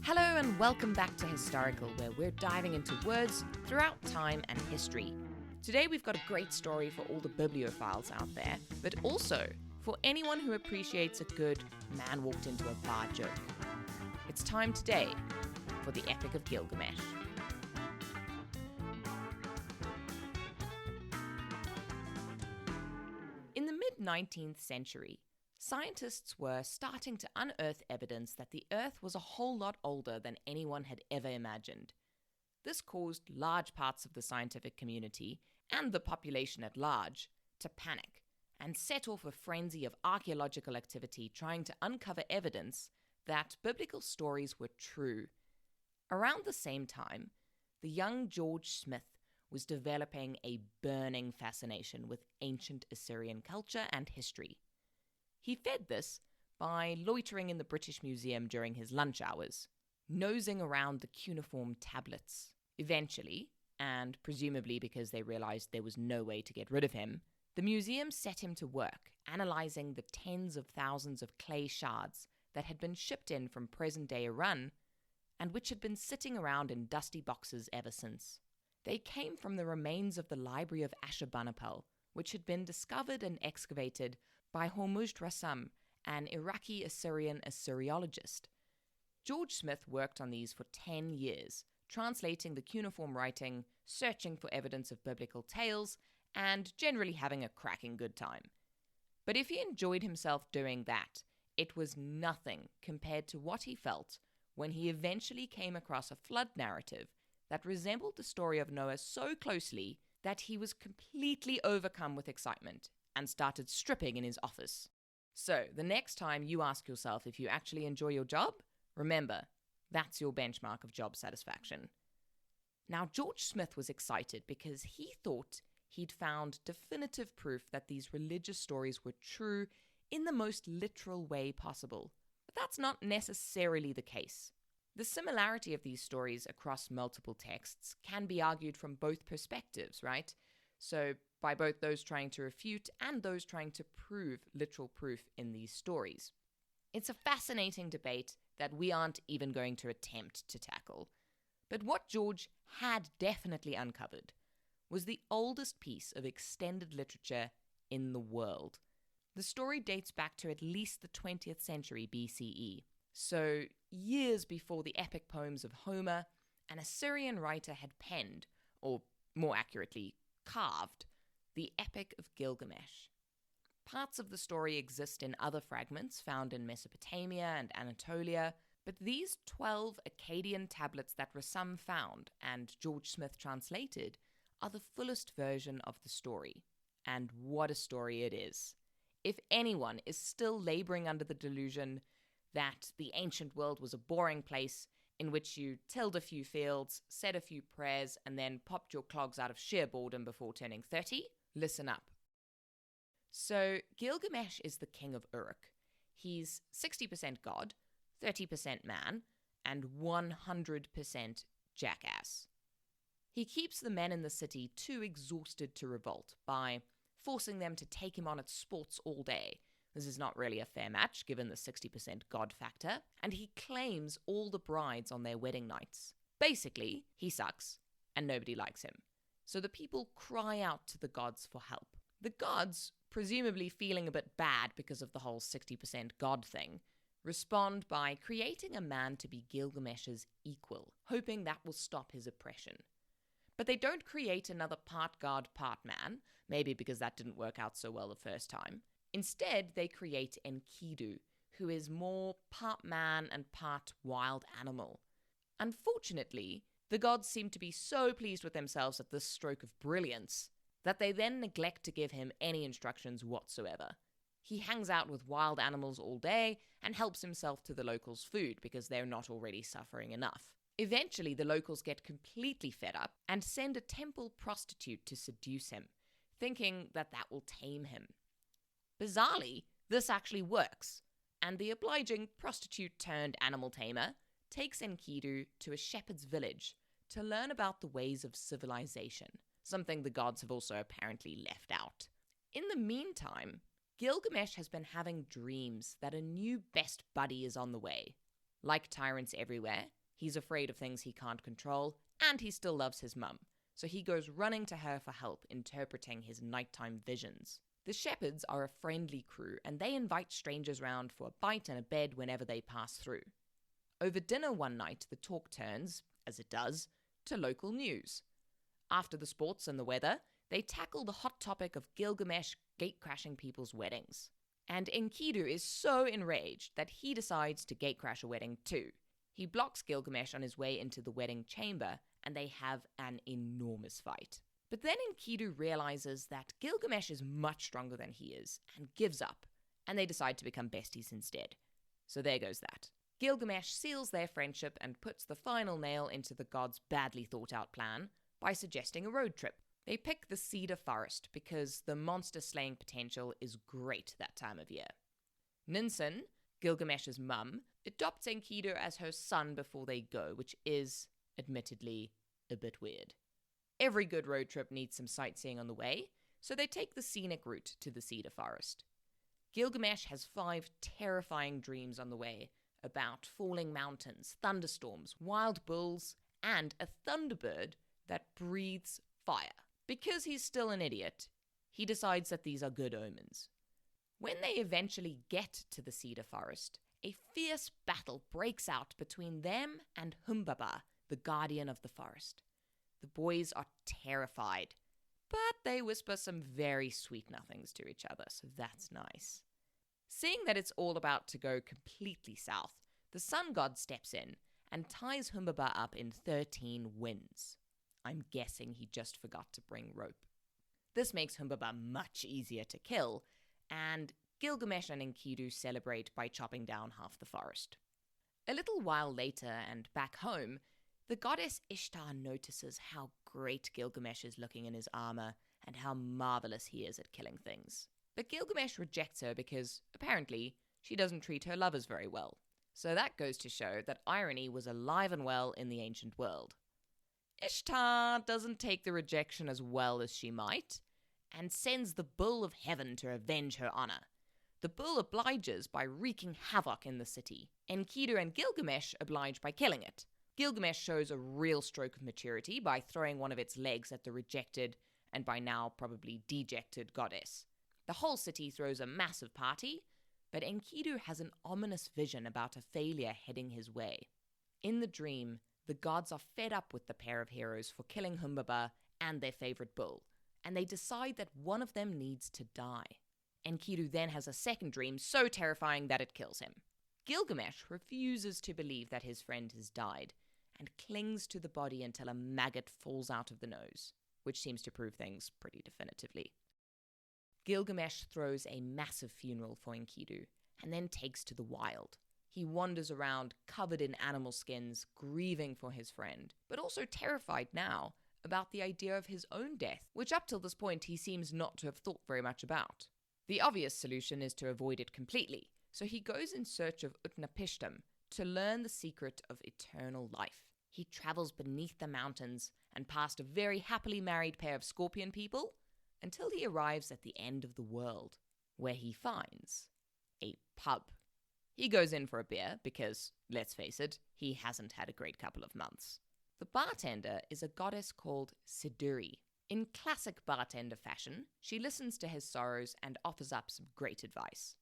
Hello and welcome back to Historical, where we're diving into words throughout time and history. Today we've got a great story for all the bibliophiles out there, but also for anyone who appreciates a good man walked into a bar joke. It's time today for the Epic of Gilgamesh. In the mid-19th century, scientists were starting to unearth evidence that the Earth was a whole lot older than anyone had ever imagined. This caused large parts of the scientific community and the population at large to panic and set off a frenzy of archaeological activity trying to uncover evidence that biblical stories were true. Around the same time, the young George Smith was developing a burning fascination with ancient Assyrian culture and history. He fed this by loitering in the British Museum during his lunch hours, nosing around the cuneiform tablets. Eventually, and presumably because they realized there was no way to get rid of him, the museum set him to work analyzing the tens of thousands of clay shards that had been shipped in from present-day Iran and which had been sitting around in dusty boxes ever since. They came from the remains of the Library of Ashurbanipal, which had been discovered and excavated by Hormuzd Rassam, an Iraqi Assyrian Assyriologist. George Smith worked on these for 10 years, translating the cuneiform writing, searching for evidence of biblical tales, and generally having a cracking good time. But if he enjoyed himself doing that, it was nothing compared to what he felt when he eventually came across a flood narrative that resembled the story of Noah so closely that he was completely overcome with excitement and started stripping in his office. So, the next time you ask yourself if you actually enjoy your job, remember, that's your benchmark of job satisfaction. Now, George Smith was excited because he thought he'd found definitive proof that these religious stories were true in the most literal way possible. But that's not necessarily the case. The similarity of these stories across multiple texts can be argued from both perspectives, right? So, by both those trying to refute and those trying to prove literal proof in these stories. It's a fascinating debate that we aren't even going to attempt to tackle. But what George had definitely uncovered was the oldest piece of extended literature in the world. The story dates back to at least the 20th century BCE. So, years before the epic poems of Homer, an Assyrian writer had penned, or more accurately, carved, the Epic of Gilgamesh. Parts of the story exist in other fragments found in Mesopotamia and Anatolia, but these 12 Akkadian tablets that Rassam found and George Smith translated are the fullest version of the story. And what a story it is. If anyone is still laboring under the delusion that the ancient world was a boring place in which you tilled a few fields, said a few prayers, and then popped your clogs out of sheer boredom before turning 30, listen up. So, Gilgamesh is the king of Uruk. He's 60% god, 30% man, and 100% jackass. He keeps the men in the city too exhausted to revolt by forcing them to take him on at sports all day. This is not really a fair match, given the 60% god factor, and he claims all the brides on their wedding nights. Basically, he sucks, and nobody likes him. So the people cry out to the gods for help. The gods, presumably feeling a bit bad because of the whole 60% god thing, respond by creating a man to be Gilgamesh's equal, hoping that will stop his oppression. But they don't create another part god, part man, maybe because that didn't work out so well the first time. Instead, they create Enkidu, who is more part man and part wild animal. Unfortunately, the gods seem to be so pleased with themselves at this stroke of brilliance that they then neglect to give him any instructions whatsoever. He hangs out with wild animals all day and helps himself to the locals' food because they're not already suffering enough. Eventually, the locals get completely fed up and send a temple prostitute to seduce him, thinking that that will tame him. Bizarrely, this actually works, and the obliging prostitute-turned-animal tamer takes Enkidu to a shepherd's village to learn about the ways of civilization, something the gods have also apparently left out. In the meantime, Gilgamesh has been having dreams that a new best buddy is on the way. Like tyrants everywhere, he's afraid of things he can't control, and he still loves his mum, so he goes running to her for help interpreting his nighttime visions. The shepherds are a friendly crew, and they invite strangers round for a bite and a bed whenever they pass through. Over dinner one night, the talk turns, as it does, to local news. After the sports and the weather, they tackle the hot topic of Gilgamesh gatecrashing people's weddings. And Enkidu is so enraged that he decides to gatecrash a wedding too. He blocks Gilgamesh on his way into the wedding chamber, and they have an enormous fight. But then Enkidu realizes that Gilgamesh is much stronger than he is, and gives up, and they decide to become besties instead. So there goes that. Gilgamesh seals their friendship and puts the final nail into the gods' badly thought out plan by suggesting a road trip. They pick the cedar forest because the monster slaying potential is great that time of year. Ninsun, Gilgamesh's mum, adopts Enkidu as her son before they go, which is, admittedly, a bit weird. Every good road trip needs some sightseeing on the way, so they take the scenic route to the cedar forest. Gilgamesh has 5 terrifying dreams on the way about falling mountains, thunderstorms, wild bulls, and a thunderbird that breathes fire. Because he's still an idiot, he decides that these are good omens. When they eventually get to the cedar forest, a fierce battle breaks out between them and Humbaba, the guardian of the forest. The boys are terrified, but they whisper some very sweet nothings to each other, so that's nice. Seeing that it's all about to go completely south, the sun god steps in and ties Humbaba up in 13 winds. I'm guessing he just forgot to bring rope. This makes Humbaba much easier to kill, and Gilgamesh and Enkidu celebrate by chopping down half the forest. A little while later, and back home, the goddess Ishtar notices how great Gilgamesh is looking in his armor and how marvelous he is at killing things. But Gilgamesh rejects her because, apparently, she doesn't treat her lovers very well. So that goes to show that irony was alive and well in the ancient world. Ishtar doesn't take the rejection as well as she might, and sends the bull of heaven to avenge her honor. The bull obliges by wreaking havoc in the city. Enkidu and Gilgamesh oblige by killing it. Gilgamesh shows a real stroke of maturity by throwing one of its legs at the rejected, and by now probably dejected, goddess. The whole city throws a massive party, but Enkidu has an ominous vision about a failure heading his way. In the dream, the gods are fed up with the pair of heroes for killing Humbaba and their favorite bull, and they decide that one of them needs to die. Enkidu then has a second dream so terrifying that it kills him. Gilgamesh refuses to believe that his friend has died, and clings to the body until a maggot falls out of the nose, which seems to prove things pretty definitively. Gilgamesh throws a massive funeral for Enkidu, and then takes to the wild. He wanders around covered in animal skins, grieving for his friend, but also terrified now about the idea of his own death, which up till this point he seems not to have thought very much about. The obvious solution is to avoid it completely, so he goes in search of Utnapishtim to learn the secret of eternal life. He travels beneath the mountains and past a very happily married pair of scorpion people until he arrives at the end of the world, where he finds a pub. He goes in for a beer because, let's face it, he hasn't had a great couple of months. The bartender is a goddess called Siduri. In classic bartender fashion, she listens to his sorrows and offers up some great advice.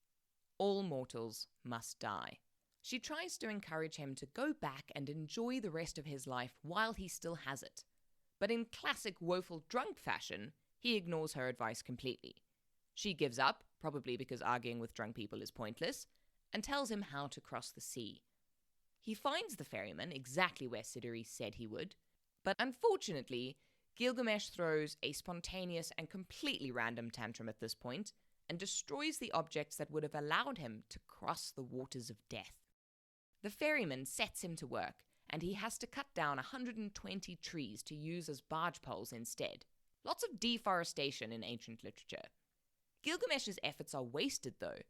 All mortals must die. She tries to encourage him to go back and enjoy the rest of his life while he still has it. But in classic woeful drunk fashion, he ignores her advice completely. She gives up, probably because arguing with drunk people is pointless, and tells him how to cross the sea. He finds the ferryman exactly where Siduri said he would, but unfortunately, Gilgamesh throws a spontaneous and completely random tantrum at this point, and destroys the objects that would have allowed him to cross the waters of death. The ferryman sets him to work, and he has to cut down 120 trees to use as barge poles instead. Lots of deforestation in ancient literature. Gilgamesh's efforts are wasted though,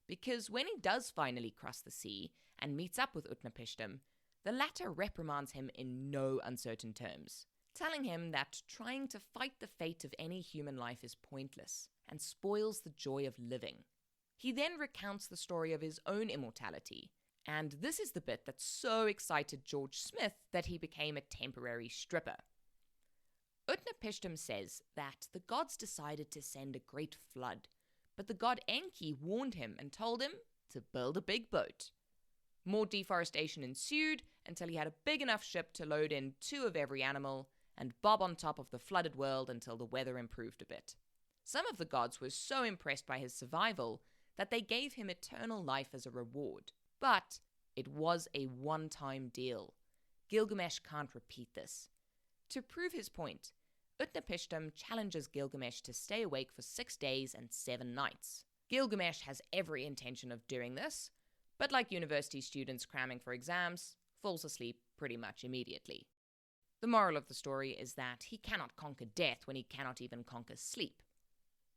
because when he does finally cross the sea and meets up with Utnapishtim, the latter reprimands him in no uncertain terms, telling him that trying to fight the fate of any human life is pointless and spoils the joy of living. He then recounts the story of his own immortality And this is the bit that so excited George Smith that he became a temporary stripper. Utnapishtim says that the gods decided to send a great flood, but the god Enki warned him and told him to build a big boat. More deforestation ensued until he had a big enough ship to load in 2 of every animal and bob on top of the flooded world until the weather improved a bit. Some of the gods were so impressed by his survival that they gave him eternal life as a reward. But it was a one-time deal. Gilgamesh can't repeat this. To prove his point, Utnapishtim challenges Gilgamesh to stay awake for 6 days and 7 nights. Gilgamesh has every intention of doing this, but like university students cramming for exams, falls asleep pretty much immediately. The moral of the story is that he cannot conquer death when he cannot even conquer sleep.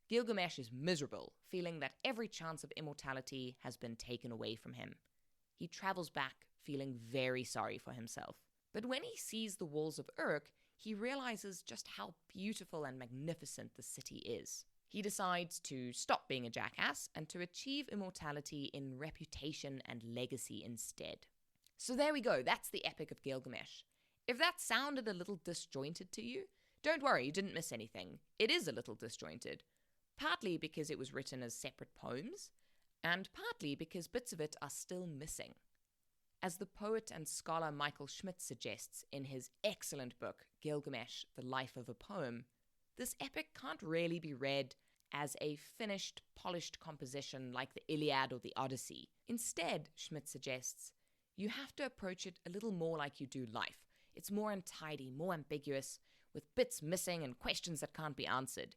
Gilgamesh is miserable, feeling that every chance of immortality has been taken away from him. He travels back, feeling very sorry for himself. But when he sees the walls of Uruk, he realizes just how beautiful and magnificent the city is. He decides to stop being a jackass and to achieve immortality in reputation and legacy instead. So there we go, that's the Epic of Gilgamesh. If that sounded a little disjointed to you, don't worry, you didn't miss anything. It is a little disjointed, partly because it was written as separate poems, and partly because bits of it are still missing. As the poet and scholar Michael Schmidt suggests in his excellent book, Gilgamesh, The Life of a Poem, this epic can't really be read as a finished, polished composition like the Iliad or the Odyssey. Instead, Schmidt suggests, you have to approach it a little more like you do life. It's more untidy, more ambiguous, with bits missing and questions that can't be answered.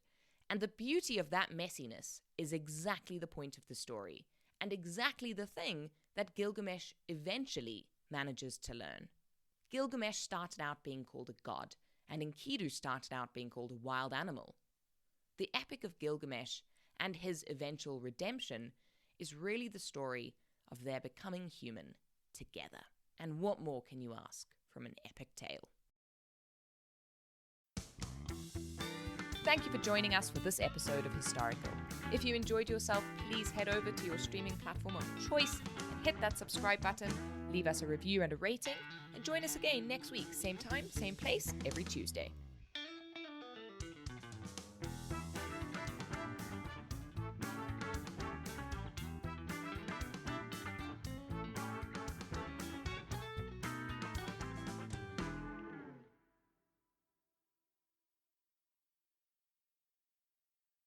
And the beauty of that messiness is exactly the point of the story, and exactly the thing that Gilgamesh eventually manages to learn. Gilgamesh started out being called a god, and Enkidu started out being called a wild animal. The Epic of Gilgamesh and his eventual redemption is really the story of their becoming human together. And what more can you ask from an epic tale? Thank you for joining us for this episode of Historical. If you enjoyed yourself, please head over to your streaming platform of choice and hit that subscribe button, leave us a review and a rating, and join us again next week, same time, same place, every Tuesday.